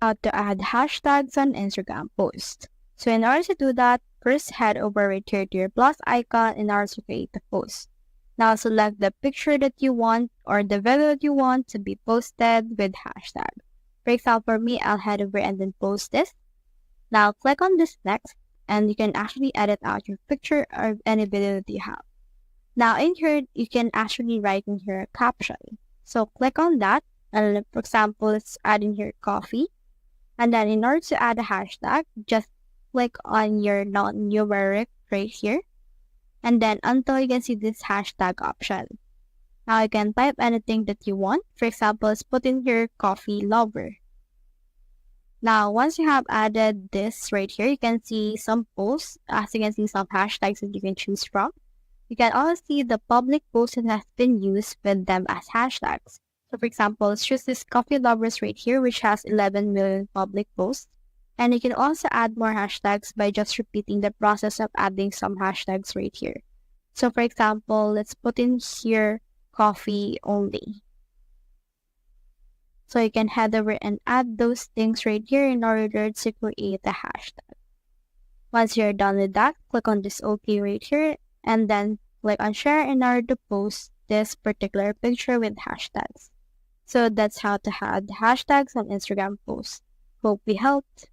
how to add hashtags on Instagram posts. So in order to do that, first head over right here to your plus icon in order to create the post. Now select the picture that you want or the video that you want to be posted with hashtag. For example, for me, I'll head over and then post this. Now click on this next and you can actually edit out your picture or any video that you have. Now in here, you can actually write in here a caption. So click on that and for example, let's add in here coffee. And then in order to add a hashtag, just click on your non-numeric right here. And then until you can see this hashtag option. Now you can type anything that you want. For example, let's put in here coffee lover. Now, once you have added this right here, you can see some posts. As you can see, some hashtags that you can choose from. You can also see the public post that has been used with them as hashtags. So for example, let's choose this coffee lovers right here, which has 11 million public posts. And you can also add more hashtags by just repeating the process of adding some hashtags right here. So for example, let's put in here coffee only. So you can head over and add those things right here in order to create a hashtag. Once you're done with that, click on this OK right here and then click on share in order to post this particular picture with hashtags. So that's how to add hashtags on Instagram posts. Hope we helped.